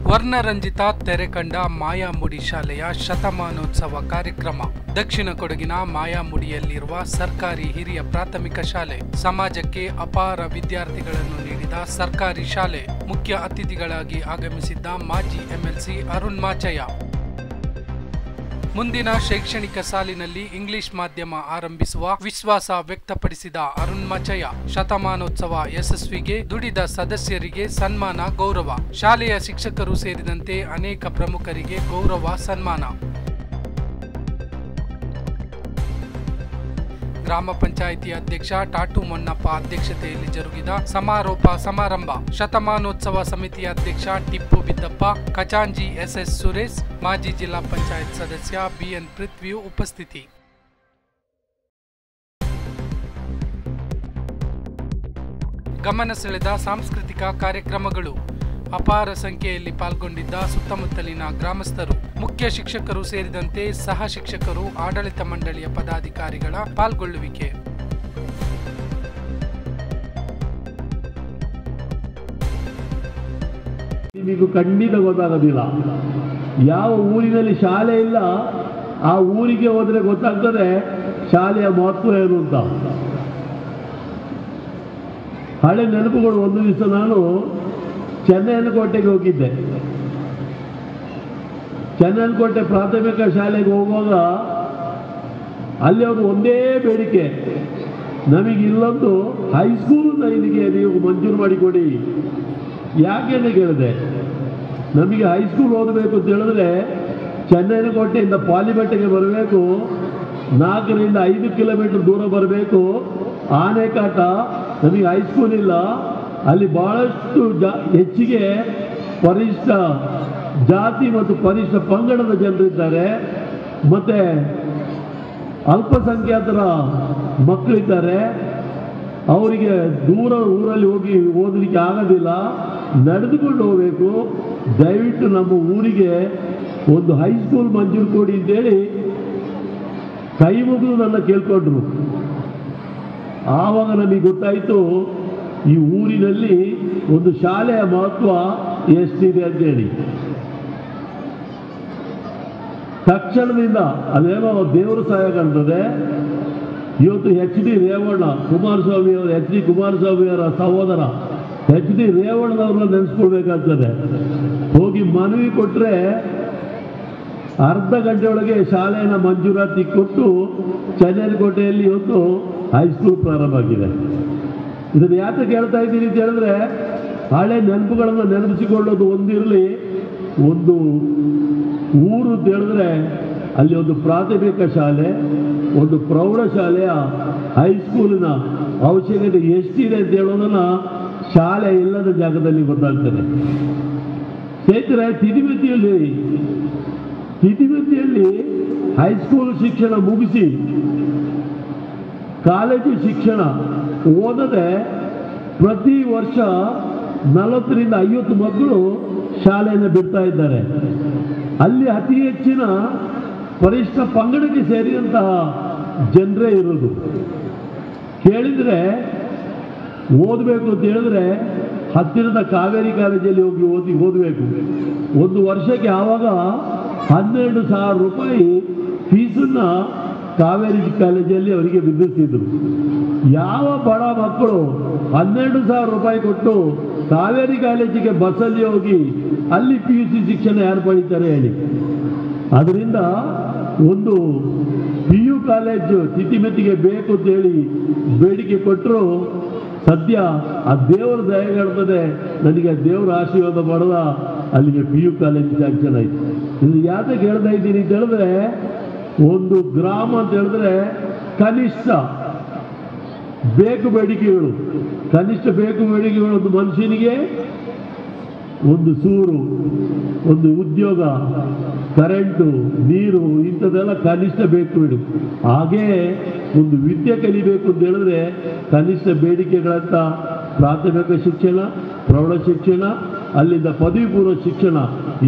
ವರ್ಣರಂಜಿತ ತೆರೆಕಂಡ ಮಾಯಾಮುಡಿ ಶಾಲೆಯ ಶತಮಾನೋತ್ಸವ ಕಾರ್ಯಕ್ರಮ. ದಕ್ಷಿಣ ಕೊಡಗಿನ ಮಾಯಾಮುಡಿಯಲ್ಲಿರುವ ಸರ್ಕಾರಿ ಹಿರಿಯ ಪ್ರಾಥಮಿಕ ಶಾಲೆ ಸಮಾಜಕ್ಕೆ ಅಪಾರ ವಿದ್ಯಾರ್ಥಿಗಳನ್ನು ನೀಡಿದ ಸರ್ಕಾರಿ ಶಾಲೆ. ಮುಖ್ಯ ಅತಿಥಿಗಳಾಗಿ ಆಗಮಿಸಿದ್ದ ಮಾಜಿ ಎಂಎಲ್ಸಿ ಅರುಣ್ ಮಾಚಯ್ಯ. ಮುಂದಿನ ಶೈಕ್ಷಣಿಕ ಸಾಲಿನಲ್ಲಿ ಇಂಗ್ಲಿಷ್ ಮಾಧ್ಯಮ ಆರಂಭಿಸುವ ವಿಶ್ವಾಸ ವ್ಯಕ್ತಪಡಿಸಿದ ಅರುಣ್ ಮಾಚಯ್ಯ. ಶತಮಾನೋತ್ಸವ ಯಶಸ್ವಿಗೆ ದುಡಿದ ಸದಸ್ಯರಿಗೆ ಸನ್ಮಾನ ಗೌರವ. ಶಾಲೆಯ ಶಿಕ್ಷಕರು ಸೇರಿದಂತೆ ಅನೇಕ ಪ್ರಮುಖರಿಗೆ ಗೌರವ ಸನ್ಮಾನ. ಗ್ರಾಮ ಪಂಚಾಯಿತಿ ಅಧ್ಯಕ್ಷ ಟಾಟು ಮೊನ್ನಪ್ಪ ಅಧ್ಯಕ್ಷತೆಯಲ್ಲಿ ಜರುಗಿದ ಸಮಾರೋಪ ಸಮಾರಂಭ. ಶತಮಾನೋತ್ಸವ ಸಮಿತಿಯ ಅಧ್ಯಕ್ಷ ಟಿಪ್ಪು ಬಿದ್ದಪ್ಪ, ಖಜಾಂಚಿ ಎಸ್ಎಸ್ ಸುರೇಶ್, ಮಾಜಿ ಜಿಲ್ಲಾ ಪಂಚಾಯತ್ ಸದಸ್ಯ ಬಿಎನ್ ಪೃಥ್ವಿ ಉಪಸ್ಥಿತಿ. ಗಮನ ಸೆಳೆದ ಸಾಂಸ್ಕೃತಿಕ ಕಾರ್ಯಕ್ರಮಗಳು. ಅಪಾರ ಸಂಖ್ಯೆಯಲ್ಲಿ ಪಾಲ್ಗೊಂಡಿದ್ದ ಸುತ್ತಮುತ್ತಲಿನ ಗ್ರಾಮಸ್ಥರು, ಮುಖ್ಯ ಶಿಕ್ಷಕರು ಸೇರಿದಂತೆ ಸಹ ಶಿಕ್ಷಕರು, ಆಡಳಿತ ಮಂಡಳಿಯ ಪದಾಧಿಕಾರಿಗಳ ಪಾಲ್ಗೊಳ್ಳುವಿಕೆ. ನಿಮಗೂ ಖಂಡಿತ ಗೊತ್ತಾಗೋದಿಲ್ಲ. ಯಾವ ಊರಿನಲ್ಲಿ ಶಾಲೆ ಇಲ್ಲ ಆ ಊರಿಗೆ ಹೋದರೆ ಗೊತ್ತಾಗ್ತದೆ ಶಾಲೆಯ ಮಹತ್ವ ಏನು ಅಂತ. ಹಳೆ ನೆನಪುಗಳು. ಒಂದು ದಿವಸ ನಾನು ಚೆನ್ನೈನಕೋಟೆಗೆ ಹೋಗಿದ್ದೆ. ಚೆನ್ನೈನಕೋಟೆ ಪ್ರಾಥಮಿಕ ಶಾಲೆಗೆ ಹೋಗುವಾಗ ಅಲ್ಲಿ ಅವರು ಒಂದೇ ಬೇಡಿಕೆ, ನಮಗೆ ಇಲ್ಲೊಂದು ಹೈಸ್ಕೂಲನ್ನ ಇಲ್ಲಿಗೆ ನೀವು ಮಂಜೂರು ಮಾಡಿಕೊಡಿ. ಯಾಕೆಂದು ಕೇಳಿದೆ, ನಮಗೆ ಹೈಸ್ಕೂಲ್ ಓದಬೇಕು ಅಂತ ಹೇಳಿದ್ರೆ ಚೆನ್ನೈನಕೋಟೆಯಿಂದ ಪಾಲಿಮೆಟ್ಟಿಗೆ ಬರಬೇಕು, 4 ರಿಂದ 5 ಕಿಲೋಮೀಟರ್ ದೂರ ಬರಬೇಕು. ಆನೆಕಾಟ, ನಮಗೆ ಹೈಸ್ಕೂಲ್ ಇಲ್ಲ. ಅಲ್ಲಿ ಬಹಳಷ್ಟು ಹೆಚ್ಚಿಗೆ ಪರಿಶಿಷ್ಟ ಜಾತಿ ಮತ್ತು ಪರಿಶಿಷ್ಟ ಪಂಗಡದ ಜನರಿದ್ದಾರೆ, ಮತ್ತೆ ಅಲ್ಪಸಂಖ್ಯಾತರ ಮಕ್ಕಳಿದ್ದಾರೆ. ಅವರಿಗೆ ದೂರ ಊರಲ್ಲಿ ಹೋಗಿ ಓದಲಿಕ್ಕೆ ಆಗೋದಿಲ್ಲ, ನಡೆದುಕೊಂಡು ಹೋಗಬೇಕು. ದಯವಿಟ್ಟು ನಮ್ಮ ಊರಿಗೆ ಒಂದು ಹೈಸ್ಕೂಲ್ ಮಂಜೂರು ಕೊಡಿ ಅಂತೇಳಿ ಕೈ ಮುಗಿದು ನನ್ನ ಕೇಳ್ಕೊಂಡ್ರು. ಆವಾಗ ನಮಗೆ ಗೊತ್ತಾಯಿತು ಈ ಊರಿನಲ್ಲಿ ಒಂದು ಶಾಲೆಯ ಮಹತ್ವ ಎಷ್ಟಿದೆ ಅಂತೇಳಿ. ತಕ್ಷಣದಿಂದ ಅದೇನೋ ದೇವರು ಸಹಾಯ ಕಾಣ್ತದೆ. ಇವತ್ತು HD ರೇವಣ್ಣ, ಕುಮಾರಸ್ವಾಮಿಯವರ ಸಹೋದರ HD ರೇವಣ್ಣನವ್ರನ್ನ ನೆನೆಸ್ಕೊಳ್ಬೇಕಾಗ್ತದೆ. ಹೋಗಿ ಮನವಿ ಕೊಟ್ಟರೆ ಅರ್ಧ ಗಂಟೆ ಒಳಗೆ ಶಾಲೆಯನ್ನು ಮಂಜೂರಾತಿ ಕೊಟ್ಟು ಚೆನ್ನೈನಕೋಟೆಯಲ್ಲಿ ಇವತ್ತು ಹೈಸ್ಕೂಲ್ ಪ್ರಾರಂಭ ಆಗಿದೆ. ಇದನ್ನು ಯಾಕೆ ಕೇಳ್ತಾ ಇದ್ದೀನಿ ಅಂತ ಹೇಳಿದ್ರೆ, ಹಳೆ ನೆನಪುಗಳನ್ನು ನೆನಪಿಸಿಕೊಳ್ಳೋದು ಒಂದಿರಲಿ, ಒಂದು ಊರು ಅಂತ ಹೇಳಿದ್ರೆ ಅಲ್ಲಿ ಒಂದು ಪ್ರಾಥಮಿಕ ಶಾಲೆ, ಒಂದು ಪ್ರೌಢಶಾಲೆಯ ಹೈಸ್ಕೂಲಿನ ಅವಶ್ಯಕತೆ ಎಷ್ಟಿದೆ ಅಂತ ಹೇಳೋದನ್ನು ಶಾಲೆ ಇಲ್ಲದ ಜಾಗದಲ್ಲಿ ಗೊತ್ತಾಗ್ತದೆ. ಸ್ನೇಹಿತರೆ, ತಿತಿಮತಿಯಲ್ಲಿ ಹೈಸ್ಕೂಲ್ ಶಿಕ್ಷಣ ಮುಗಿಸಿ ಕಾಲೇಜು ಶಿಕ್ಷಣ ಓದದೆ ಪ್ರತಿ ವರ್ಷ 40 ರಿಂದ 50 ಮಕ್ಕಳು ಶಾಲೆಯನ್ನು ಬಿಡ್ತಾ ಇದ್ದಾರೆ. ಅಲ್ಲಿ ಅತಿ ಹೆಚ್ಚಿನ ಪರಿಶಿಷ್ಟ ಪಂಗಡಕ್ಕೆ ಸೇರಿದಂತಹ ಜನರೇ ಇರೋದು. ಕೇಳಿದರೆ ಓದಬೇಕು ಅಂತ ಹೇಳಿದ್ರೆ ಹತ್ತಿರದ ಕಾವೇರಿ ಕಾಲೇಜಲ್ಲಿ ಹೋಗಿ ಓದಬೇಕು. ಒಂದು ವರ್ಷಕ್ಕೆ ಆವಾಗ 12,000 ರೂಪಾಯಿ ಫೀಸನ್ನು ಕಾವೇರಿ ಕಾಲೇಜಲ್ಲಿ ಅವರಿಗೆ ವಿಧಿಸ್ತಿದ್ರು. ಯಾವ ಬಡ ಮಕ್ಕಳು 12,000 ರೂಪಾಯಿ ಕೊಟ್ಟು ಕಾವೇರಿ ಕಾಲೇಜಿಗೆ ಬಸ್ಸಲ್ಲಿ ಹೋಗಿ ಅಲ್ಲಿ PUC ಶಿಕ್ಷಣ ಯಾರು ಪಡೀತಾರೆ ಹೇಳಿ? ಅದರಿಂದ ಒಂದು PU ಕಾಲೇಜು ತಿತಿಮೆತಿಗೆ ಬೇಕು ಅಂತೇಳಿ ಬೇಡಿಕೆ ಕೊಟ್ಟರು. ಸದ್ಯ ಆ ದೇವರ ದಯಗಾಡ್ತದೆ, ನನಗೆ ದೇವರ ಆಶೀರ್ವಾದ ಮಾಡದ ಅಲ್ಲಿಗೆ PU ಕಾಲೇಜ್ ಸ್ಯಾಂಕ್ಷನ್ ಆಯಿತು. ಇದು ಯಾಕೆ ಹೇಳ್ತಾ ಇದ್ದೀನಿ ಅಂತ ಹೇಳಿದ್ರೆ, ಒಂದು ಗ್ರಾಮ ಅಂತ ಹೇಳಿದ್ರೆ ಕನಿಷ್ಠ ಬೇಕು ಬೇಡಿಕೆಗಳು, ಒಂದು ಮನುಷ್ಯನಿಗೆ ಒಂದು ಸೂರು, ಒಂದು ಉದ್ಯೋಗ, ಕರೆಂಟು, ನೀರು, ಇಂಥದ್ದೆಲ್ಲ ಕನಿಷ್ಠ ಬೇಕು. ಹಾಗೇ ಒಂದು ವಿದ್ಯೆ ಕಲಿಬೇಕು ಅಂತ ಹೇಳಿದ್ರೆ ಕನಿಷ್ಠ ಬೇಡಿಕೆಗಳಂತ ಪ್ರಾಥಮಿಕ ಶಿಕ್ಷಣ, ಪ್ರೌಢ ಶಿಕ್ಷಣ, ಅಲ್ಲಿಂದ ಪದವಿ ಪೂರ್ವ ಶಿಕ್ಷಣ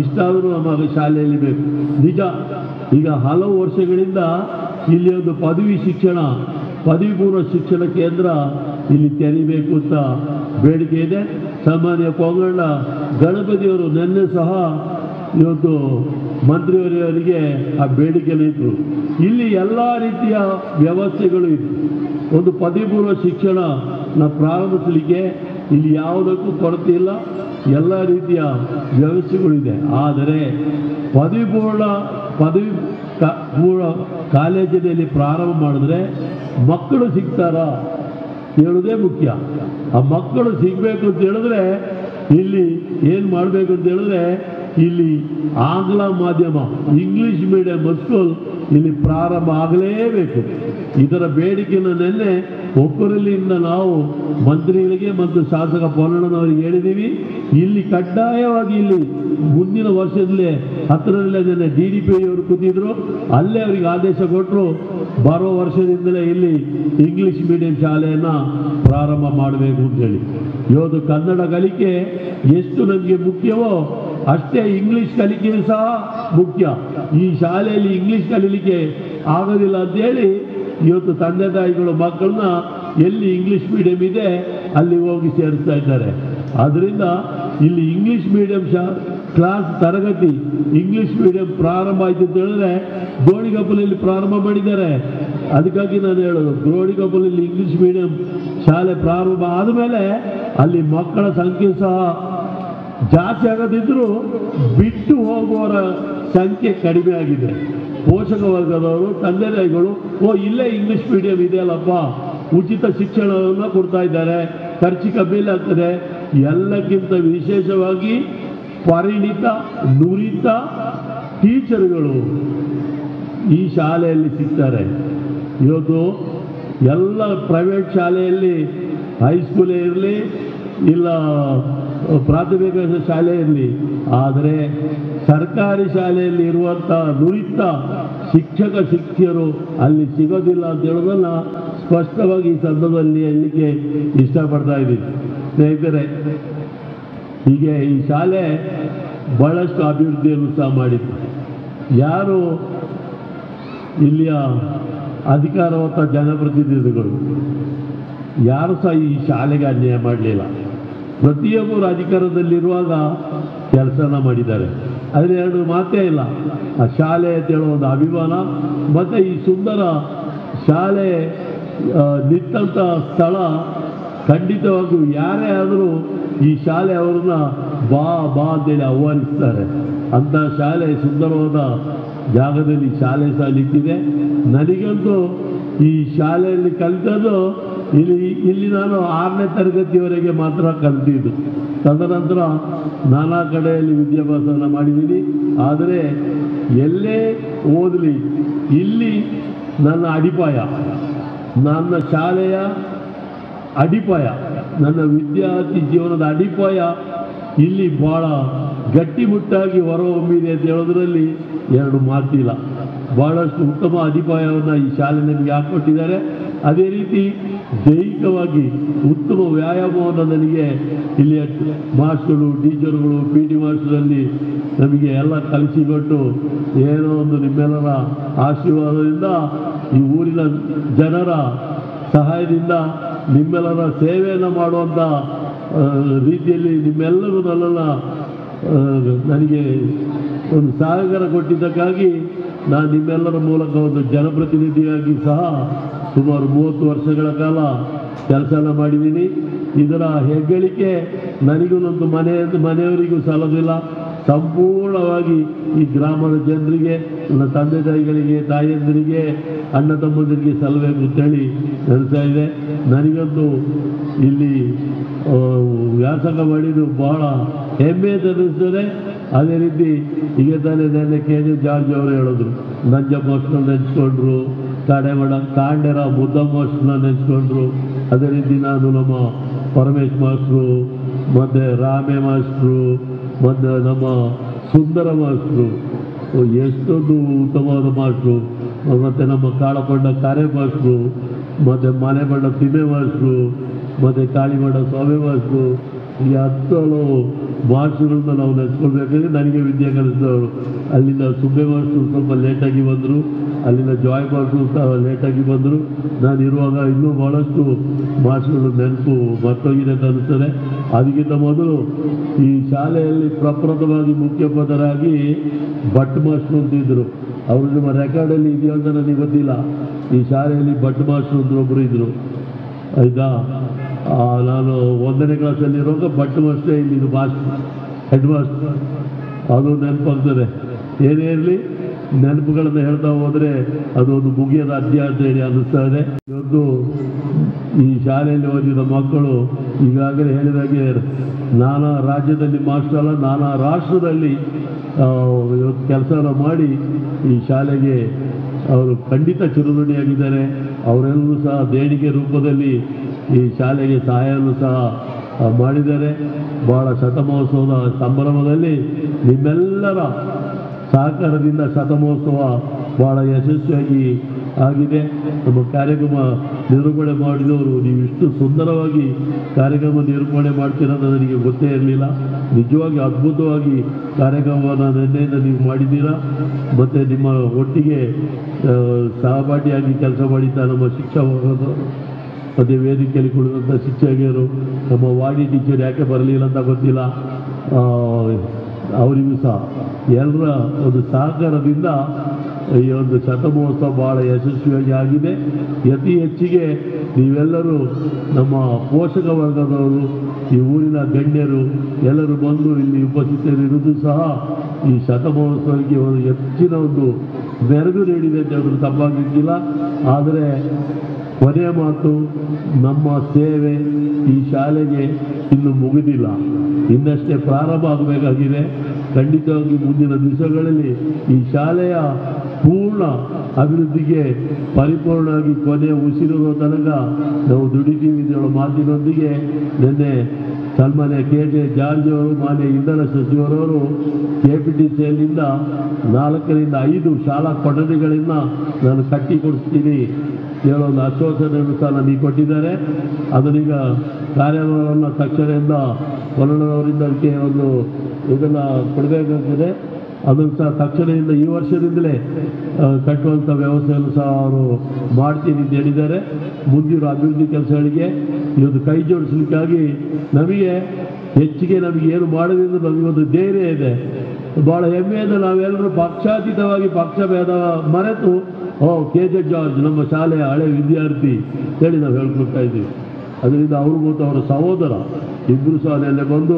ಇಷ್ಟಾದರೂ ನಮ್ಮ ಶಾಲೆಯಲ್ಲಿ ಬೇಕು. ನಿಜ, ಈಗ ಹಲವು ವರ್ಷಗಳಿಂದ ಇಲ್ಲಿ ಒಂದು ಪದವಿ ಪೂರ್ವ ಶಿಕ್ಷಣ ಕೇಂದ್ರ ಇಲ್ಲಿ ತೆರಿಬೇಕು ಅಂತ ಬೇಡಿಕೆ ಇದೆ. ಸಾಮಾನ್ಯ ಕೊಂಗಣ್ಣ ಗಣಪತಿಯವರು ನಿನ್ನೆ ಸಹ ಇವತ್ತು ಮಂತ್ರಿಯವರಿಗೆ ಆ ಬೇಡಿಕೆಗಳಿದ್ರು. ಇಲ್ಲಿ ಎಲ್ಲ ರೀತಿಯ ವ್ಯವಸ್ಥೆಗಳು ಇತ್ತು. ಒಂದು ಪದವಿ ಪೂರ್ವ ಶಿಕ್ಷಣ ಪ್ರಾರಂಭಿಸಲಿಕ್ಕೆ ಇಲ್ಲಿ ಯಾವುದಕ್ಕೂ ಕೊರತೆ ಇಲ್ಲ, ಎಲ್ಲ ರೀತಿಯ ವ್ಯವಸ್ಥೆಗಳಿದೆ. ಆದರೆ ಪದವಿ ಪೂರ್ವ ಕಾಲೇಜಿನಲ್ಲಿ ಪ್ರಾರಂಭ ಮಾಡಿದ್ರೆ ಮಕ್ಕಳು ಸಿಗ್ತಾರಾ ಹೇಳೋದೇ ಮುಖ್ಯ. ಆ ಮಕ್ಕಳು ಸಿಗಬೇಕು ಅಂತ ಹೇಳಿದ್ರೆ ಇಲ್ಲಿ ಏನು ಮಾಡಬೇಕು ಅಂತ ಹೇಳಿದ್ರೆ ಇಲ್ಲಿ ಆಂಗ್ಲ ಮಾಧ್ಯಮ ಇಂಗ್ಲಿಷ್ ಮೀಡಿಯಂ ಸ್ಕೂಲ್ ಇಲ್ಲಿ ಪ್ರಾರಂಭ ಆಗಲೇಬೇಕು. ಇದರ ಬೇಡಿಕೆಯನ್ನು ನಿನ್ನೆ ಒಬ್ಬರಲ್ಲಿಂದ ನಾವು ಮಂತ್ರಿಗಳಿಗೆ ಮತ್ತು ಶಾಸಕ ಪೊನ್ನಣ್ಣನವರಿಗೆ ಹೇಳಿದ್ದೀವಿ. ಇಲ್ಲಿ ಕಡ್ಡಾಯವಾಗಿ ಇಲ್ಲಿ ಮುಂದಿನ ವರ್ಷದಲ್ಲೇ ಹತ್ತಿರದಲ್ಲೇ ನಿನ್ನೆ DDP ಅವರು ಕೂತಿದ್ರು, ಅಲ್ಲೇ ಅವರಿಗೆ ಆದೇಶ ಕೊಟ್ಟರು, ಬರೋ ವರ್ಷದಿಂದಲೇ ಇಲ್ಲಿ ಇಂಗ್ಲಿಷ್ ಮೀಡಿಯಂ ಶಾಲೆಯನ್ನು ಪ್ರಾರಂಭ ಮಾಡಬೇಕು ಅಂತೇಳಿ. ಇವತ್ತು ಕನ್ನಡ ಕಲಿಕೆ ಎಷ್ಟು ನಮಗೆ ಮುಖ್ಯವೋ ಅಷ್ಟೇ ಇಂಗ್ಲಿಷ್ ಕಲಿಕೆಯೂ ಸಹ ಮುಖ್ಯ. ಈ ಶಾಲೆಯಲ್ಲಿ ಇಂಗ್ಲಿಷ್ ಕಲೀಲಿಕ್ಕೆ ಆಗೋದಿಲ್ಲ ಅಂತೇಳಿ ಇವತ್ತು ತಂದೆ ತಾಯಿಗಳು ಮಕ್ಕಳನ್ನ ಎಲ್ಲಿ ಇಂಗ್ಲಿಷ್ ಮೀಡಿಯಂ ಇದೆ ಅಲ್ಲಿ ಹೋಗಿ ಸೇರಿಸ್ತಾ ಇದ್ದಾರೆ. ಆದ್ದರಿಂದ ಇಲ್ಲಿ ಇಂಗ್ಲಿಷ್ ಮೀಡಿಯಂ ಕ್ಲಾಸ್ ತರಗತಿ ಇಂಗ್ಲಿಷ್ ಮೀಡಿಯಂ ಪ್ರಾರಂಭ ಆಯಿತು ಅಂತ ಹೇಳಿದ್ರೆ ಗೋಣಿಗೊಪ್ಪಲಲ್ಲಿ ಪ್ರಾರಂಭ ಮಾಡಿದ್ದಾರೆ. ಅದಕ್ಕಾಗಿ ನಾನು ಹೇಳೋದು, ಗೋಣಿಗೊಪ್ಪಲಲ್ಲಿ ಇಂಗ್ಲಿಷ್ ಮೀಡಿಯಂ ಶಾಲೆ ಪ್ರಾರಂಭ ಆದಮೇಲೆ ಅಲ್ಲಿ ಮಕ್ಕಳ ಸಂಖ್ಯೆ ಸಹ ಜಾಸ್ತಿ ಆಗೋದಿದ್ರು ಬಿಟ್ಟು ಹೋಗುವವರ ಸಂಖ್ಯೆ ಕಡಿಮೆ ಆಗಿದೆ. ಪೋಷಕ ವರ್ಗದವರು ತಂದೆ ತಾಯಿಗಳು ಇಲ್ಲೇ ಇಂಗ್ಲಿಷ್ ಮೀಡಿಯಂ ಇದೆಯಲ್ಲಪ್ಪ, ಉಚಿತ ಶಿಕ್ಷಣವನ್ನು ಕೊಡ್ತಾ ಇದ್ದಾರೆ, ಖರ್ಚು ಕಮ್ಮಿ ಆಗ್ತದೆ. ಎಲ್ಲಕ್ಕಿಂತ ವಿಶೇಷವಾಗಿ ಪರಿಣಿತ ನುರಿತ ಟೀಚರ್ಗಳು ಈ ಶಾಲೆಯಲ್ಲಿ ಸಿಗ್ತಾರೆ. ಇವತ್ತು ಎಲ್ಲ ಪ್ರೈವೇಟ್ ಶಾಲೆಯಲ್ಲಿ ಹೈಸ್ಕೂಲೇ ಇರಲಿ ಇಲ್ಲ ಪ್ರಾಥಮಿಕ ಶಾಲೆ ಇರಲಿ, ಆದರೆ ಸರ್ಕಾರಿ ಶಾಲೆಯಲ್ಲಿ ಇರುವಂಥ ನುರಿತ ಶಿಕ್ಷಕಿಯರು ಅಲ್ಲಿ ಸಿಗೋದಿಲ್ಲ ಅಂತ ಹೇಳೋದನ್ನು ಸ್ಪಷ್ಟವಾಗಿ ಈ ಸಂದರ್ಭದಲ್ಲಿ ಹೇಳಲಿಕ್ಕೆ ಇಷ್ಟಪಡ್ತಾ ಇದ್ದೀನಿ. ಸ್ನೇಹಿತರೆ, ಹೀಗೆ ಈ ಶಾಲೆ ಬಹಳಷ್ಟು ಅಭಿವೃದ್ಧಿಯನ್ನು ಸಹ ಮಾಡಿತ್ತು. ಯಾರು ಇಲ್ಲಿಯ ಅಧಿಕಾರವಂತ ಜನಪ್ರತಿನಿಧಿಗಳು ಯಾರು ಸಹ ಈ ಶಾಲೆಗೆ ಅನ್ಯಾಯ ಮಾಡಲಿಲ್ಲ. ಪ್ರತಿಯೊಬ್ಬರು ಅಧಿಕಾರದಲ್ಲಿರುವಾಗ ಕೆಲಸನ ಮಾಡಿದ್ದಾರೆ. ಅದರ ಎರಡು ಮಾತೇ ಇಲ್ಲ. ಆ ಶಾಲೆ ಅಂತ ಹೇಳೋ ಒಂದು ಅಭಿಮಾನ ಮತ್ತು ಈ ಸುಂದರ ಶಾಲೆ ನಿಂತಂಥ ಸ್ಥಳ ಖಂಡಿತವಾಗಿಯೂ ಯಾರೇ ಆದರೂ ಈ ಶಾಲೆ ಅವ್ರನ್ನ ಬಾ ಅಂತೇಳಿ ಆಹ್ವಾನಿಸ್ತಾರೆ. ಅಂಥ ಶಾಲೆ ಸುಂದರವಾದ ಜಾಗದಲ್ಲಿ ಶಾಲೆ ಸಹ ನಿಂತಿದೆ. ನನಗಂತೂ ಈ ಶಾಲೆಯಲ್ಲಿ ಕಲಿತದ್ದು ಇಲ್ಲಿ ನಾನು 6ನೇ ತರಗತಿಯವರೆಗೆ ಮಾತ್ರ ಕಲಿತಿದ್ದು. ತದನಂತರ ನಾನಾ ಕಡೆಯಲ್ಲಿ ವಿದ್ಯಾಭ್ಯಾಸವನ್ನು ಮಾಡಿದ್ದೀನಿ. ಆದರೆ ಎಲ್ಲೇ ಓದಲಿ ಇಲ್ಲಿ ನನ್ನ ಅಡಿಪಾಯ, ನನ್ನ ಶಾಲೆಯ ಅಡಿಪಾಯ, ನನ್ನ ವಿದ್ಯಾರ್ಥಿ ಜೀವನದ ಅಡಿಪಾಯ ಇಲ್ಲಿ ಭಾಳ ಗಟ್ಟಿಮುಟ್ಟಾಗಿ ಹೊರಹೊಮ್ಮಿದೆ ಅಂತ ಹೇಳೋದ್ರಲ್ಲಿ ಎರಡು ಮಾತಿಲ್ಲ. ಭಾಳಷ್ಟು ಉತ್ತಮ ಅಡಿಪಾಯವನ್ನು ಈ ಶಾಲೆ ನನಗೆ ಹಾಕ್ಕೊಟ್ಟಿದ್ದಾರೆ. ಅದೇ ರೀತಿ ದೈಹಿಕವಾಗಿ ಉತ್ತಮ ವ್ಯಾಯಾಮವನ್ನು ನನಗೆ ಇಲ್ಲಿಯ ಮಾಸ್ಟರ್ಗಳು, ಟೀಚರ್ಗಳು, PT ಮಾಸ್ಟರಲ್ಲಿ ನಮಗೆ ಎಲ್ಲ ಕಲಿಸಿಕೊಟ್ಟು ಏನೋ ಒಂದು ನಿಮ್ಮೆಲ್ಲರ ಆಶೀರ್ವಾದದಿಂದ ಈ ಊರಿನ ಜನರ ಸಹಾಯದಿಂದ ನಿಮ್ಮೆಲ್ಲರ ಸೇವೆಯನ್ನು ಮಾಡುವಂಥ ರೀತಿಯಲ್ಲಿ ನಿಮ್ಮೆಲ್ಲರೂ ನನ್ನನ್ನು ನನಗೆ ಒಂದು ಸಹಕಾರ ಕೊಟ್ಟಿದ್ದಕ್ಕಾಗಿ ನಾನು ನಿಮ್ಮೆಲ್ಲರ ಮೂಲಕ ಒಂದು ಜನಪ್ರತಿನಿಧಿಯಾಗಿ ಸಹ ಸುಮಾರು 30 ವರ್ಷಗಳ ಕಾಲ ಕೆಲಸನ ಮಾಡಿದ್ದೀನಿ. ಇದರ ಹೆಗ್ಗಳಿಕೆ ನನಗೂ ನನ್ನ ಮನೆಯವರಿಗೂ ಸಲ್ಲದಿಲ್ಲ. ಸಂಪೂರ್ಣವಾಗಿ ಈ ಗ್ರಾಮದ ಜನರಿಗೆ, ನನ್ನ ತಂದೆ ತಾಯಿಗಳಿಗೆ, ತಾಯಂದಿರಿಗೆ, ಅಣ್ಣ ತಮ್ಮಂದಿರಿಗೆ ಸಲ್ಲಬೇಕು ಅಂತೇಳಿ ಅನಿಸ್ತಾ ಇದೆ. ನನಗಂತೂ ಇಲ್ಲಿ ವ್ಯಾಸಂಗ ಮಾಡಿದ್ದು ಬಹಳ ಹೆಮ್ಮೆ ಅನ್ನಿಸ್ತದೆ. ಅದೇ ರೀತಿ ಈಗ ತಾನೇ ನೆನ್ನೆ KJ ಜಾರ್ಜ್ ಅವರು ಹೇಳಿದ್ರು, ನಂಜ ಮಾಸ್ಟರ್ನ ನೆನೆಸ್ಕೊಂಡ್ರು, ಕಾಂಡೇರ ಮುದ್ದ ಮಾಸ್ಟರ್ನ ನೆನೆಸ್ಕೊಂಡ್ರು. ಅದೇ ರೀತಿ ನಾನು ನಮ್ಮ ಪರಮೇಶ್ ಮಾಸ್ಟ್ರು, ಮತ್ತು ರಾಮೆ ಮಾಸ್ಟ್ರು, ಮತ್ತು ನಮ್ಮ ಸುಂದರ ಮಾಸ್ಟ್ರು, ಎಷ್ಟೊಂದು ಉತ್ತಮವಾದ ಮಾಸ್ಟ್ರು, ಮತ್ತು ನಮ್ಮ ಕಾಳಕೊಂಡ ಕಾರ್ಯ ಮಾಸ್ಟ್ರು, ಮತ್ತು ಮನೆಬಂಡ ತಿಮ್ಮೆ ಮಾಸ್ಟ್ರು, ಮತ್ತು ಕಾಳಿಗೊಂಡ ಸ್ವಾಮಿ ಮಾಸ್ಟ್ರು, ಈ 10 ಮಾಸ್ಟರ್ಗಳನ್ನ ನಾವು ನೆನೆಸ್ಕೊಳ್ಬೇಕಾದ್ರೆ ನನಗೆ ವಿದ್ಯೆ ಕಲಿಸಿದವರು ಅಲ್ಲಿಂದ ಸುಬ್ಬೆ ಮಾಸ್ಟರ್ ಸ್ವಲ್ಪ ಲೇಟಾಗಿ ಬಂದರು, ಅಲ್ಲಿಂದ ಜಾಯ್ ಮಾಸ್ಟರ್ ಸಹ ಲೇಟಾಗಿ ಬಂದರು. ನಾನು ಇರುವಾಗ ಇನ್ನೂ ಭಾಳಷ್ಟು ಮಾಸ್ಟರ್ಗಳು ನೆನಪು ಮರ್ತೋಗಿದೆ ಅಂತ ಅನಿಸ್ತದೆ. ಅದಕ್ಕಿಂತ ಮೊದಲು ಈ ಶಾಲೆಯಲ್ಲಿ ಪ್ರಪ್ರಥಮವಾಗಿ ಮುಖ್ಯೋಪಾಧ್ಯಾಯರಾಗಿ ಭಟ್ ಮಾಸ್ಟರ್ ಅಂತಿದ್ದರು. ಅವರು ನಿಮ್ಮ ರೆಕಾರ್ಡಲ್ಲಿ ಇದೆಯೋ ಅಂತ ನನಗೆ ಗೊತ್ತಿಲ್ಲ. ಈ ಶಾಲೆಯಲ್ಲಿ ಭಟ್ ಮಾಸ್ಟರ್ ಅಂತ ಒಬ್ಬರು ಇದ್ದರು, ಆಯಿತಾ. ನಾನು 1ನೇ ಕ್ಲಾಸಲ್ಲಿರುವಾಗ ಭಟ್ ಮಾಸ್ಟರ್ ಇಲ್ಲಿ ಹೆಡ್ ಮಾಸ್ಟರ್, ಅದು ನೆನಪಾಗ್ತದೆ. ಏನೇ ಇರಲಿ, ನೆನಪುಗಳನ್ನು ಹೇಳ್ತಾ ಹೋದರೆ ಅದೊಂದು ಮುಗಿಯದ ಅಧ್ಯಾಯ ಅಂತ ಹೇಳಿ ಅನ್ನಿಸ್ತಾ ಇದೆ. ಇವತ್ತು ಈ ಶಾಲೆಯಲ್ಲಿ ಓದಿದ ಮಕ್ಕಳು ಈಗಾಗಲೇ ಹೇಳಿದಾಗೆ ನಾನಾ ರಾಜ್ಯದಲ್ಲಿ ಮಾಸ್ಟರ್ ಅಲ್ಲ, ನಾನಾ ರಾಷ್ಟ್ರದಲ್ಲಿ ಇವತ್ತು ಕೆಲಸವನ್ನು ಮಾಡಿ ಈ ಶಾಲೆಗೆ ಅವರು ಖಂಡಿತ ಚಿರಋಣಿಯಾಗಿದ್ದಾರೆ. ಅವರೆಲ್ಲರೂ ಸಹ ದೇಣಿಗೆ ರೂಪದಲ್ಲಿ ಈ ಶಾಲೆಗೆ ಸಹಾಯವನ್ನು ಸಹ ಮಾಡಿದ್ದಾರೆ. ಭಾಳ ಶತಮಹೋತ್ಸವದ ಸಂಭ್ರಮದಲ್ಲಿ ನಿಮ್ಮೆಲ್ಲರ ಸಹಕಾರದಿಂದ ಶತಮಹೋತ್ಸವ ಭಾಳ ಯಶಸ್ವಿಯಾಗಿ ಆಗಿದೆ. ನಮ್ಮ ಕಾರ್ಯಕ್ರಮ ನಿರೂಪಣೆ ಮಾಡಿದವರು ನೀವು ಇಷ್ಟು ಸುಂದರವಾಗಿ ಕಾರ್ಯಕ್ರಮ ನಿರೂಪಣೆ ಮಾಡ್ತೀರಂತ ನನಗೆ ಗೊತ್ತೇ ಇರಲಿಲ್ಲ. ನಿಜವಾಗಿ ಅದ್ಭುತವಾಗಿ ಕಾರ್ಯಕ್ರಮವನ್ನು ನಿನ್ನೆಯಿಂದ ನೀವು ಮಾಡಿದ್ದೀರಾ. ಮತ್ತು ನಿಮ್ಮ ಒಟ್ಟಿಗೆ ಸಹಪಾಠಿಯಾಗಿ ಕೆಲಸ ಮಾಡಿದ್ದ ನಮ್ಮ ಶಿಕ್ಷಕರು ಮತ್ತು ವೇದಿಕೆಯಲ್ಲಿ ಕುಳಿತಂಥ ಶಿಕ್ಷಕಿಯರು, ನಮ್ಮ ವಾಡಿ ಟೀಚರ್ ಯಾಕೆ ಬರಲಿಲ್ಲ ಅಂತ ಗೊತ್ತಿಲ್ಲ, ಅವರಿಗೂ ಸಹ ಎಲ್ಲರ ಒಂದು ಸಹಕಾರದಿಂದ ಈ ಒಂದು ಶತಮಹೋತ್ಸವ ಭಾಳ ಯಶಸ್ವಿಯಾಗಿ ಆಗಿದೆ. ಅತಿ ಹೆಚ್ಚಿಗೆ ನೀವೆಲ್ಲರೂ ನಮ್ಮ ಪೋಷಕ ವರ್ಗದವರು, ಈ ಊರಿನ ಗಣ್ಯರು ಎಲ್ಲರೂ ಬಂದು ಇಲ್ಲಿ ಉಪಸ್ಥಿತರಿರುವುದು ಸಹ ಈ ಶತಮಹೋತ್ಸವಕ್ಕೆ ಒಂದು ಹೆಚ್ಚಿನ ಒಂದು ಮೆರುಗು ನೀಡಿದೆ ಅಂತ ಹೇಳಿದ್ರು ತಪ್ಪಾಗಲಿಕ್ಕಿಲ್ಲ. ಆದರೆ ಕೊನೆಯ ಮಾತು, ನಮ್ಮ ಸೇವೆ ಈ ಶಾಲೆಗೆ ಇನ್ನು ಮುಗಿದಿಲ್ಲ, ಇನ್ನಷ್ಟೇ ಪ್ರಾರಂಭ ಆಗಬೇಕಾಗಿದೆ. ಖಂಡಿತವಾಗಿ ಮುಂದಿನ ದಿವಸಗಳಲ್ಲಿ ಈ ಶಾಲೆಯ ಪೂರ್ಣ ಅಭಿವೃದ್ಧಿಗೆ ಪರಿಪೂರ್ಣವಾಗಿ ಕೊನೆಯ ಉಸಿರಿರುವ ತನಕ ನಾವು ದುಡಿತೀವಿ ಅನ್ನೋ ಮಾತಿನೊಂದಿಗೆ ನಿನ್ನೆ ಸನ್ಮಾನ್ಯ ಕೆ.ಜೆ. ಜಾರ್ಜ್ ಅವರು, ಮಾನ್ಯ ಇಂಧನ ಸಚಿವರವರು KPTCಯಲ್ಲಿಂದ 4ರಿಂದ 5 ಶಾಲಾ ಕೊಠಡಿಗಳಿಂದ ನಾನು ಕಟ್ಟಿಕೊಡಿಸ್ತೀನಿ ಹೇಳೋ ಒಂದು ಆಶ್ವಾಸನೆಯನ್ನು ಸಹ ನನಗೆ ಕೊಟ್ಟಿದ್ದಾರೆ. ಅದನ್ನೀಗ ಕಾರ್ಯವನ್ನು ತಕ್ಷಣದಿಂದ ಹೊರಡೋರಿಂದ ಅದಕ್ಕೆ ಒಂದು ಇದನ್ನು ಕೊಡಬೇಕಾಗ್ತದೆ. ಅದನ್ನು ಸಹ ತಕ್ಷಣದಿಂದ ಈ ವರ್ಷದಿಂದಲೇ ಕಟ್ಟುವಂಥ ವ್ಯವಸ್ಥೆಯನ್ನು ಸಹ ಅವರು ಮಾಡ್ತೀನಿ ಅಂತ ಹೇಳಿದ್ದಾರೆ. ಮುಂದಿರೋ ಅಭಿವೃದ್ಧಿ ಕೆಲಸಗಳಿಗೆ ಇವತ್ತು ಕೈ ಜೋಡಿಸಲಿಕ್ಕಾಗಿ ನಮಗೆ ಹೆಚ್ಚಿಗೆ ಏನು ಮಾಡೋದ್ರಿಂದ ನಮಗೊಂದು ಧೈರ್ಯ ಇದೆ. ಭಾಳ ಹೆಮ್ಮೆಯಿಂದ ನಾವೆಲ್ಲರೂ ಪಕ್ಷಾತೀತವಾಗಿ ಪಕ್ಷ ಭೇದ ಮರೆತು ಕೆ.ಜೆ. ಜಾರ್ಜ್ ನಮ್ಮ ಶಾಲೆಯ ಹಳೆ ವಿದ್ಯಾರ್ಥಿ ಹೇಳಿ ನಾವು ಹೇಳ್ಕೊಳ್ತಾ ಇದ್ದೀವಿ. ಅದರಿಂದ ಅವರು ಮತ್ತು ಅವರ ಸಹೋದರ ಇಬ್ಬರು ಸಹ ಅಲ್ಲೇ ಬಂದು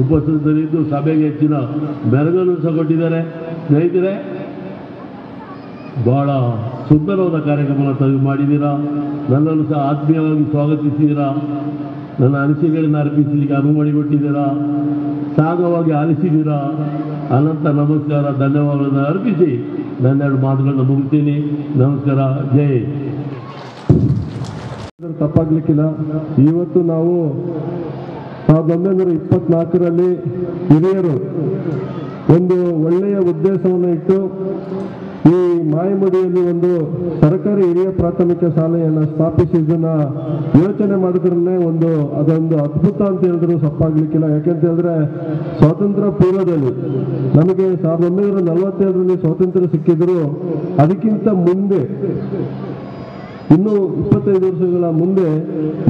ಉಪಸ್ಥಿತರಿದ್ದು ಸಭೆಗೆ ಹೆಚ್ಚಿನ ಮೆರುಗನ್ನು ಸಹ ಕೊಟ್ಟಿದ್ದಾರೆ. ಸ್ನೇಹಿತರೆ, ಭಾಳ ಸುಂದರವಾದ ಕಾರ್ಯಕ್ರಮವನ್ನು ತಾವು ಮಾಡಿದ್ದೀರಾ. ನನ್ನನ್ನು ಸಹ ಆತ್ಮೀಯವಾಗಿ ಸ್ವಾಗತಿಸಿದ್ದೀರಾ. ನನ್ನ ಅನಿಸಿಕೆಗಳನ್ನು ಅರ್ಪಿಸಲಿಕ್ಕೆ ಅನುವು ಮಾಡಿಕೊಟ್ಟಿದ್ದೀರಾ. ಸಾಗವಾಗಿ ಆಲಿಸಿದ್ದೀರಾ. ಅನಂತ ನಮಸ್ಕಾರ, ಧನ್ಯವಾದಗಳನ್ನು ಅರ್ಪಿಸಿ ನನ್ನೆರಡು ಮಾತುಗಳನ್ನು ಮುಗಿಸ್ತೀನಿ. ನಮಸ್ಕಾರ, ಜೈ. ತಪ್ಪಾಗ್ಲಿಕ್ಕಿಲ್ಲ. ಇವತ್ತು ನಾವು 1924ರಲ್ಲಿ ಹಿರಿಯರು ಒಂದು ಒಳ್ಳೆಯ ಉದ್ದೇಶವನ್ನು ಇಟ್ಟು ಈ ಮಾಯಮುಡಿಯಲ್ಲಿ ಒಂದು ಸರ್ಕಾರಿ ಹಿರಿಯ ಪ್ರಾಥಮಿಕ ಶಾಲೆಯನ್ನು ಸ್ಥಾಪಿಸಿದ್ದನ್ನ ಯೋಚನೆ ಮಾಡಿದ್ರೇ ಅದೊಂದು ಅದ್ಭುತ ಅಂತ ಹೇಳಿದ್ರು ತಪ್ಪಾಗ್ಲಿಕ್ಕಿಲ್ಲ. ಯಾಕೆಂತ ಹೇಳಿದ್ರೆ ಸ್ವಾತಂತ್ರ್ಯ ಪೂರ್ವದಲ್ಲಿ ನಮಗೆ 1947ರಲ್ಲಿ ಸ್ವಾತಂತ್ರ್ಯ ಸಿಕ್ಕಿದ್ರು. ಅದಕ್ಕಿಂತ ಮುಂದೆ ಇನ್ನು 25 ವರ್ಷಗಳ ಮುಂದೆ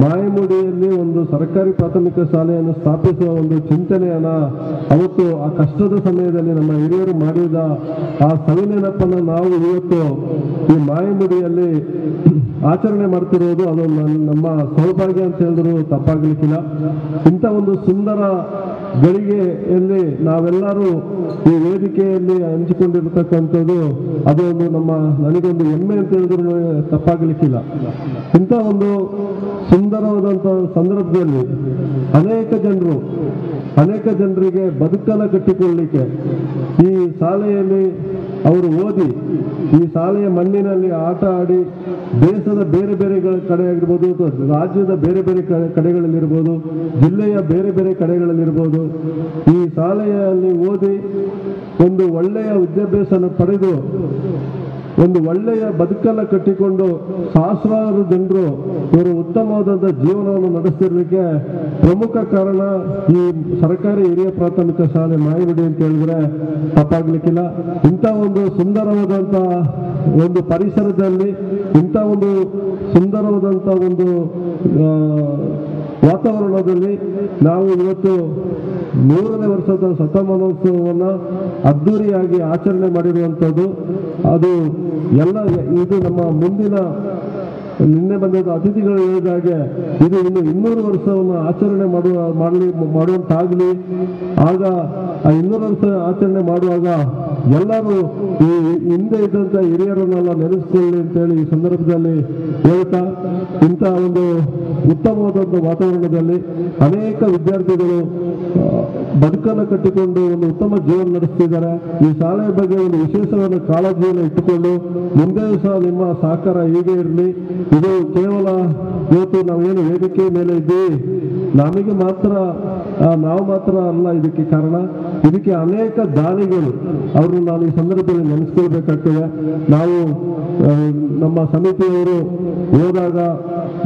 ಮಾಯಮುಡಿಯಲ್ಲಿ ಒಂದು ಸರ್ಕಾರಿ ಪ್ರಾಥಮಿಕ ಶಾಲೆಯನ್ನು ಸ್ಥಾಪಿಸುವ ಒಂದು ಚಿಂತನೆಯನ್ನ ಅವತ್ತು ಆ ಕಷ್ಟದ ಸಮಯದಲ್ಲಿ ನಮ್ಮ ಹಿರಿಯರು ಮಾಡಿದ ಆ ಸವಿನೆನಪನ್ನು ನಾವು ಇವತ್ತು ಈ ಮಾಯಮುಡಿಯಲ್ಲಿ ಆಚರಣೆ ಮಾಡ್ತಿರೋದು ಅದು ನಮ್ಮ ಸೌಭಾಗ್ಯ ಅಂತ ಹೇಳಿದ್ರು ತಪ್ಪಾಗ್ಲಿಕ್ಕಿಲ್ಲ. ಇಂಥ ಒಂದು ಸುಂದರ ಗಳಿಗೆಯಲ್ಲಿ ನಾವೆಲ್ಲರೂ ಈ ವೇದಿಕೆಯಲ್ಲಿ ಹಂಚಿಕೊಂಡಿರ್ತಕ್ಕಂಥದ್ದು ಅದೊಂದು ನನಗೊಂದು ಹೆಮ್ಮೆ ಅಂತ ಹೇಳಿದ್ರು ತಪ್ಪಾಗ್ಲಿಕ್ಕಿಲ್ಲ. ಇಂಥ ಒಂದು ಸುಂದರವಾದಂಥ ಸಂದರ್ಭದಲ್ಲಿ ಅನೇಕ ಜನರಿಗೆ ಬದುಕನ್ನು ಕಟ್ಟಿಕೊಳ್ಳಲಿಕ್ಕೆ ಈ ಶಾಲೆಯಲ್ಲಿ ಅವರು ಓದಿ ಈ ಶಾಲೆಯ ಮಣ್ಣಿನಲ್ಲಿ ಆಟ ಆಡಿ ದೇಶದ ಬೇರೆ ಬೇರೆ ಕಡೆ ಆಗಿರ್ಬೋದು, ರಾಜ್ಯದ ಬೇರೆ ಬೇರೆ ಕಡೆಗಳಲ್ಲಿರ್ಬೋದು, ಜಿಲ್ಲೆಯ ಬೇರೆ ಬೇರೆ ಕಡೆಗಳಲ್ಲಿರ್ಬೋದು, ಈ ಶಾಲೆಯಲ್ಲಿ ಓದಿ ಒಂದು ಒಳ್ಳೆಯ ವಿದ್ಯಾಭ್ಯಾಸನ ಪಡೆದು ಒಂದು ಒಳ್ಳೆಯ ಬದುಕನ್ನು ಕಟ್ಟಿಕೊಂಡು ಸಹಸ್ರಾರು ಜನರು ಇವರು ಉತ್ತಮವಾದಂಥ ಜೀವನವನ್ನು ನಡೆಸ್ತಿರ್ಲಿಕ್ಕೆ ಪ್ರಮುಖ ಕಾರಣ ಈ ಸರ್ಕಾರಿ ಹಿರಿಯ ಪ್ರಾಥಮಿಕ ಶಾಲೆ ಮಾಯಗುಡಿ ಅಂತ ಹೇಳಿದ್ರೆ ತಪ್ಪಾಗ್ಲಿಕ್ಕಿಲ್ಲ. ಇಂಥ ಒಂದು ಸುಂದರವಾದಂಥ ಒಂದು ಪರಿಸರದಲ್ಲಿ, ಇಂಥ ಒಂದು ಸುಂದರವಾದಂಥ ಒಂದು ವಾತಾವರಣದಲ್ಲಿ ನಾವು ಇವತ್ತು 100ನೇ ವರ್ಷದ ಶತಮಾನೋತ್ಸವವನ್ನು ಅದ್ದೂರಿಯಾಗಿ ಆಚರಣೆ ಮಾಡಿರುವಂಥದ್ದು. ಅದು ಎಲ್ಲ ಇದು ನಮ್ಮ ಮುಂದಿನ ನಿನ್ನೆ ಬಂದ ಅತಿಥಿಗಳು ಹೇಳಿದ ಹಾಗೆ ಇದು ಇನ್ನು 200 ವರ್ಷವನ್ನು ಆಚರಣೆ ಮಾಡುವಂತಾಗಲಿ. ಆಗ ಆ 200 ವರ್ಷ ಆಚರಣೆ ಮಾಡುವಾಗ ಎಲ್ಲರೂ ಈ ಹಿಂದೆ ಇದ್ದಂಥ ಹಿರಿಯರನ್ನೆಲ್ಲ ನೆನೆಸ್ಕೊಳ್ಳಿ ಅಂತೇಳಿ ಈ ಸಂದರ್ಭದಲ್ಲಿ ಹೇಳ್ತಾ, ಇಂಥ ಒಂದು ಉತ್ತಮವಾದಂಥ ವಾತಾವರಣದಲ್ಲಿ ಅನೇಕ ವಿದ್ಯಾರ್ಥಿಗಳು ಬದುಕನ್ನು ಕಟ್ಟಿಕೊಂಡು ಒಂದು ಉತ್ತಮ ಜೀವನ ನಡೆಸ್ತಿದ್ದಾರೆ. ಈ ಶಾಲೆಯ ಬಗ್ಗೆ ಒಂದು ವಿಶೇಷವಾದ ಕಾಳಜಿಯನ್ನು ಇಟ್ಟುಕೊಂಡು ಮುಂದೆ ಸಹ ನಿಮ್ಮ ಸಹಕಾರ ಹೀಗೆ ಇರಲಿ. ಇದು ಕೇವಲ ಇವತ್ತು ನಾವೇನು ವೇದಿಕೆ ಮೇಲೆ ಇದ್ದೀವಿ, ನಮಗೆ ಮಾತ್ರ ನಾವು ಮಾತ್ರ ಅಲ್ಲ ಇದಕ್ಕೆ ಕಾರಣ. ಇದಕ್ಕೆ ಅನೇಕ ದಾನಿಗಳು ಅವರು ನಾನು ಈ ಸಂದರ್ಭದಲ್ಲಿ ನೆನೆಸ್ಕೊಳ್ಬೇಕಾಗ್ತದೆ. ನಾವು ನಮ್ಮ ಸಮಿತಿಯವರು ಹೋದಾಗ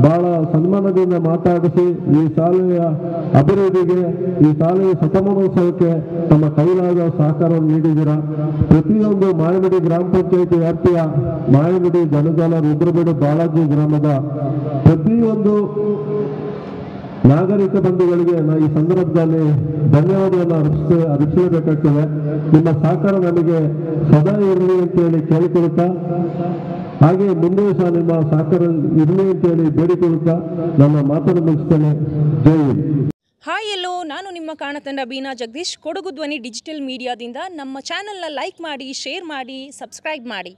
ಬಹಳ ಸನ್ಮಾನದಿಂದ ಮಾತಾಡಿಸಿ ಈ ಶಾಲೆಯ ಅಭಿವೃದ್ಧಿಗೆ, ಈ ಶಾಲೆಯ ಶತಮಾನೋತ್ಸವಕ್ಕೆ ತಮ್ಮ ಕೈಲಾದ ಸಹಕಾರವನ್ನು ನೀಡಿದ್ದೀರಾ. ಪ್ರತಿಯೊಂದು ಮಾಯಗುಡಿ ಗ್ರಾಮ ಪಂಚಾಯಿತಿ ವ್ಯಾಪ್ತಿಯ ಮಾಯಗುಡಿ, ಜನಜಾಲ, ರುದ್ರಬೇಡು, ಬಾಲಾಜಿ ಗ್ರಾಮದ ಪ್ರತಿಯೊಂದು ನಾಗರಿಕ ಬಂಧುಗಳಿಗೆ ನಾನು ಈ ಸಂದರ್ಭದಲ್ಲಿ ಧನ್ಯವಾದವನ್ನು ಅರ್ಪಿಸಲೇಬೇಕಾಗ್ತದೆ. ನಿಮ್ಮ ಸಹಕಾರ ನಮಗೆ ಸದಾ ಇರಲಿ ಅಂತೇಳಿ ಕೇಳಿಕೊಳ್ಳುತ್ತಾ, ಹಾಗೆ ಮುಂದೆ ಸಹ ನಿಮ್ಮ ಸಹಕಾರ ಇರಲಿ ಅಂತೇಳಿ ಬೇಡಿಕೊಳ್ಳುತ್ತಾ ನನ್ನ ಮಾತನ್ನು ಮುಗಿಸ್ತೇನೆ. ಜೈ ಹಿಂದ್. ಹಾಯ್ ಎಲ್ಲೋ, ನಾನು ನಿಮ್ಮ ಕಾಣತಂಡ ಬೀನಾ ಜಗದೀಶ್, ಕೊಡಗು ಧ್ವನಿ ಡಿಜಿಟಲ್ ಮೀಡಿಯಾದಿಂದ. ನಮ್ಮ ಚಾನೆಲ್ನ ಲೈಕ್ ಮಾಡಿ, ಶೇರ್ ಮಾಡಿ, ಸಬ್ಸ್ಕ್ರೈಬ್ ಮಾಡಿ.